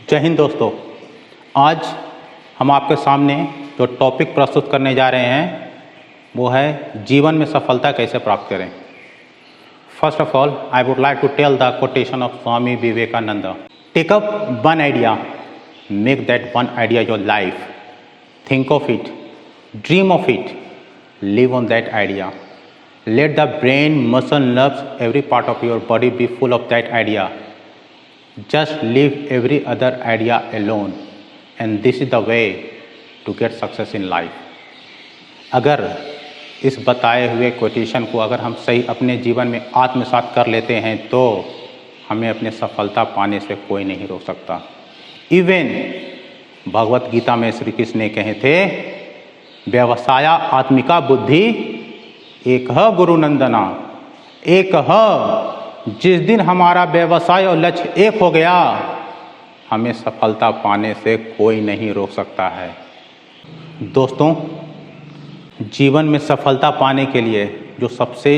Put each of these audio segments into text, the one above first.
जय हिंद दोस्तों। आज हम आपके सामने जो टॉपिक प्रस्तुत करने जा रहे हैं वो है जीवन में सफलता कैसे प्राप्त करें। First of all I would like to tell the quotation of Swami Vivekananda. Take up one idea, make that one idea your life, think of it, dream of it, live on that idea, let the brain, muscle, nerves, every part of your body be full of that idea. Just leave every other idea alone, and this is the way to get success in life. अगर इस बताए हुए quotation को अगर हम सही अपने जीवन में आत्मसात कर लेते हैं तो हमें अपने सफलता पाने से कोई नहीं रोक सकता। इवन भगवत गीता में श्री कृष्ण ने कहे थे, व्यवसाया आत्मिका बुद्धि एक है गुरु नंदना। एक है, जिस दिन हमारा व्यवसाय और लक्ष्य एक हो गया, हमें सफलता पाने से कोई नहीं रोक सकता है। दोस्तों, जीवन में सफलता पाने के लिए जो सबसे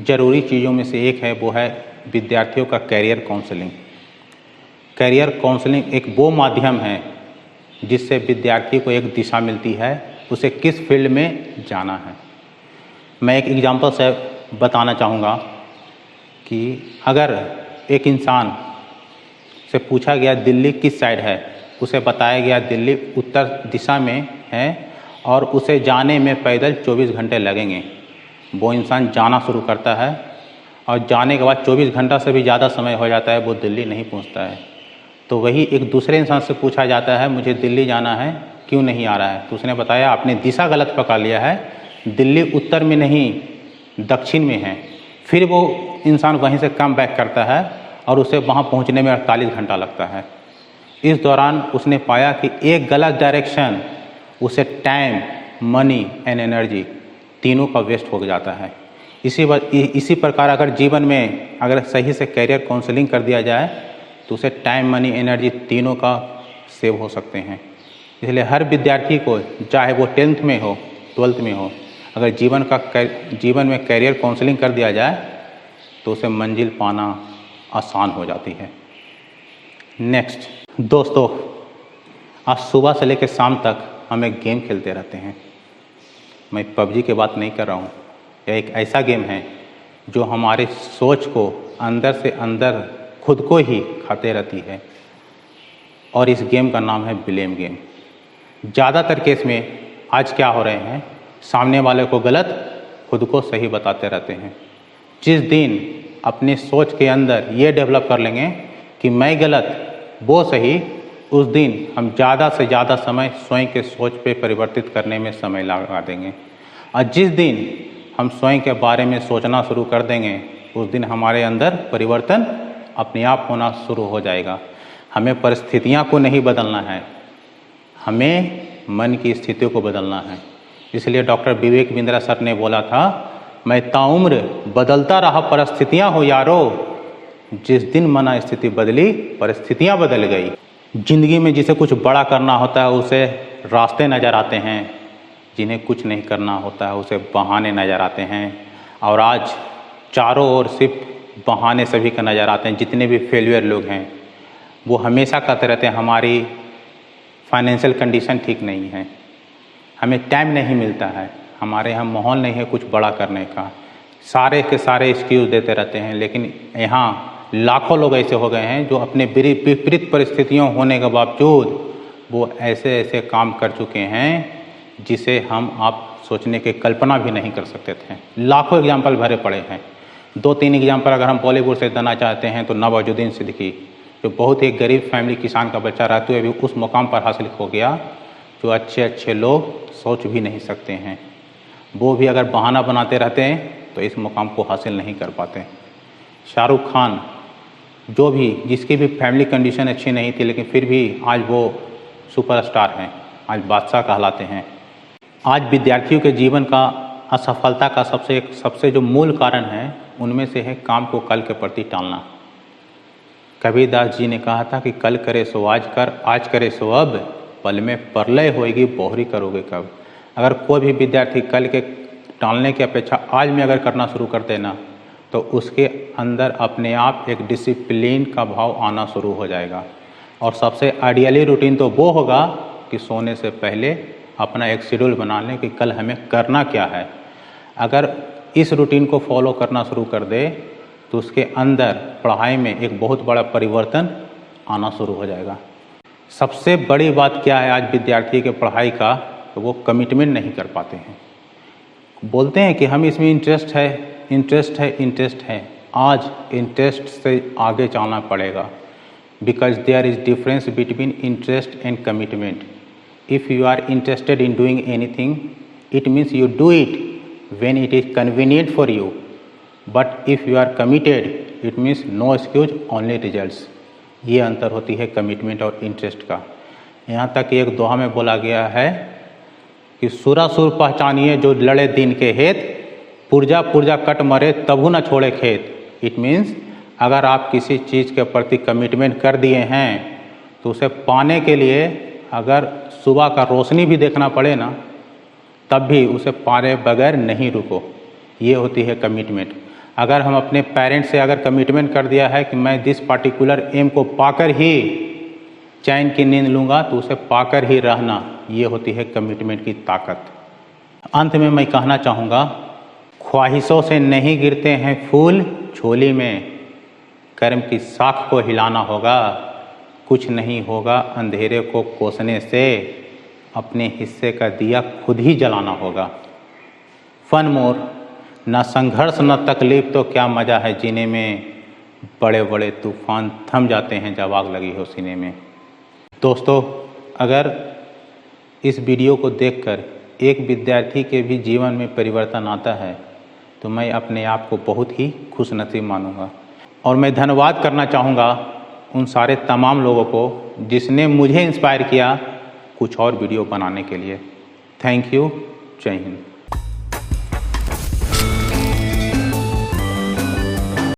ज़रूरी चीज़ों में से एक है वो है विद्यार्थियों का कैरियर काउंसलिंग। कैरियर काउंसलिंग एक वो माध्यम है जिससे विद्यार्थी को एक दिशा मिलती है, उसे किस फील्ड में जाना है। मैं एक एग्जांपल से बताना चाहूँगा कि अगर एक इंसान से पूछा गया दिल्ली किस साइड है, उसे बताया गया दिल्ली उत्तर दिशा में है और उसे जाने में पैदल 24 घंटे लगेंगे। वो इंसान जाना शुरू करता है और जाने के बाद 24 घंटा से भी ज़्यादा समय हो जाता है, वो दिल्ली नहीं पहुँचता है। तो वही एक दूसरे इंसान से पूछा जाता है, मुझे दिल्ली जाना है, क्यों नहीं आ रहा है? तो उसने बताया, आपने दिशा गलत पकड़ लिया है, दिल्ली उत्तर में नहीं दक्षिण में है। फिर वो इंसान वहीं से कम बैक करता है और उसे वहाँ पहुँचने में 48 घंटा लगता है। इस दौरान उसने पाया कि एक गलत डायरेक्शन उसे टाइम, मनी एंड एनर्जी तीनों का वेस्ट हो जाता है। इसी प्रकार अगर जीवन में अगर सही से कैरियर काउंसलिंग कर दिया जाए तो उसे टाइम, मनी, एनर्जी तीनों का सेव हो सकते हैं। इसलिए हर विद्यार्थी को, चाहे वो 10th में हो, 12th में हो, अगर जीवन में कैरियर काउंसलिंग कर दिया जाए तो उसे मंजिल पाना आसान हो जाती है। नेक्स्ट दोस्तों, आज सुबह से लेकर शाम तक हम एक गेम खेलते रहते हैं। मैं पबजी की बात नहीं कर रहा हूँ। यह एक ऐसा गेम है जो हमारे सोच को अंदर से अंदर खुद को ही खाते रहती है और इस गेम का नाम है ब्लेम गेम। ज़्यादातर केस में आज क्या हो रहे हैं, सामने वाले को गलत, खुद को सही बताते रहते हैं। जिस दिन अपनी सोच के अंदर ये डेवलप कर लेंगे कि मैं गलत, वो सही, उस दिन हम ज़्यादा से ज़्यादा समय स्वयं के सोच पे परिवर्तित करने में समय लगा देंगे। और जिस दिन हम स्वयं के बारे में सोचना शुरू कर देंगे उस दिन हमारे अंदर परिवर्तन अपने आप होना शुरू हो जाएगा। हमें परिस्थितियाँ को नहीं बदलना है, हमें मन की स्थितियों को बदलना है। इसलिए डॉक्टर विवेक बिंद्रा सर ने बोला था, मैं ताउम्र बदलता रहा परिस्थितियाँ हो यारो, जिस दिन मना स्थिति बदली परिस्थितियाँ बदल गई। जिंदगी में जिसे कुछ बड़ा करना होता है उसे रास्ते नज़र आते हैं, जिन्हें कुछ नहीं करना होता है उसे बहाने नज़र आते हैं। और आज चारों ओर सिर्फ बहाने सभी का नज़र आते हैं। जितने भी फेलियर लोग हैं वो हमेशा कहते रहते हैं, हमारी फाइनेंशियल कंडीशन ठीक नहीं है, हमें टाइम नहीं मिलता है, हमारे यहाँ माहौल नहीं है कुछ बड़ा करने का। सारे के सारे एक्सक्यूज़ देते रहते हैं। लेकिन यहाँ लाखों लोग ऐसे हो गए हैं जो अपने विपरीत परिस्थितियों होने के बावजूद वो ऐसे ऐसे काम कर चुके हैं जिसे हम आप सोचने की कल्पना भी नहीं कर सकते थे। लाखों एग्जाम्पल भरे पड़े हैं। 2-3 एग्जाम्पल अगर हम बॉलीवुड से देना चाहते हैं तो नवाजुद्दीन सिद्दीकी, जो बहुत ही गरीब फैमिली किसान का बच्चा रहते हुए भी उस मुकाम पर हासिल हो गया जो अच्छे अच्छे लोग सोच भी नहीं सकते हैं। वो भी अगर बहाना बनाते रहते हैं तो इस मुकाम को हासिल नहीं कर पाते। शाहरुख खान, जो भी जिसकी भी फैमिली कंडीशन अच्छी नहीं थी लेकिन फिर भी आज वो सुपरस्टार हैं, आज बादशाह कहलाते हैं। आज विद्यार्थियों के जीवन का असफलता का सबसे जो मूल कारण है उनमें से है काम को कल के प्रति टालना। कबीरदास जी ने कहा था कि कल करे सो आज कर, आज करे सो अब, पल में प्रलय होएगी बोहरी करोगे कब। अगर कोई भी विद्यार्थी कल के टालने की अपेक्षा आज में अगर करना शुरू कर देना तो उसके अंदर अपने आप एक डिसिप्लिन का भाव आना शुरू हो जाएगा। और सबसे आइडियली रूटीन तो वो होगा कि सोने से पहले अपना एक शेड्यूल बना लें कि कल हमें करना क्या है। अगर इस रूटीन को फॉलो करना शुरू कर दे तो उसके अंदर पढ़ाई में एक बहुत बड़ा परिवर्तन आना शुरू हो जाएगा। सबसे बड़ी बात क्या है आज विद्यार्थी के पढ़ाई का, तो वो कमिटमेंट नहीं कर पाते हैं। बोलते हैं कि हम इसमें इंटरेस्ट है। आज इंटरेस्ट से आगे चलना पड़ेगा, because there is difference between interest and commitment. If you are interested in doing anything, it means you do it when it is convenient for you, but if you are committed, it means no excuse, only results। ये अंतर होती है commitment और interest का। यहाँ तक एक दोहा में बोला गया है कि सुरासुर पहचानिए जो लड़े दिन के हेत, पुर्जा पुर्जा कट मरे तबु न छोड़े खेत। इट मीन्स अगर आप किसी चीज़ के प्रति कमिटमेंट कर दिए हैं तो उसे पाने के लिए अगर सुबह का रोशनी भी देखना पड़े ना, तब भी उसे पाने बगैर नहीं रुको। ये होती है कमिटमेंट। अगर हम अपने पेरेंट्स से अगर कमिटमेंट कर दिया है कि मैं दिस पार्टिकुलर एम को पाकर ही चैन की नींद लूँगा, तो उसे पाकर ही रहना, ये होती है कमिटमेंट की ताकत। अंत में मैं कहना चाहूँगा, ख्वाहिशों से नहीं गिरते हैं फूल झोली में, कर्म की साख को हिलाना होगा। कुछ नहीं होगा अंधेरे को कोसने से, अपने हिस्से का दिया खुद ही जलाना होगा। फन मोर, ना संघर्ष न तकलीफ तो क्या मज़ा है जीने में, बड़े बड़े तूफान थम जाते हैं जब आग लगी हो सीने में। दोस्तों, अगर इस वीडियो को देखकर एक विद्यार्थी के भी जीवन में परिवर्तन आता है तो मैं अपने आप को बहुत ही खुशनसीब मानूंगा। और मैं धन्यवाद करना चाहूँगा उन सारे तमाम लोगों को जिसने मुझे इंस्पायर किया कुछ और वीडियो बनाने के लिए। Thank you. जय हिंद।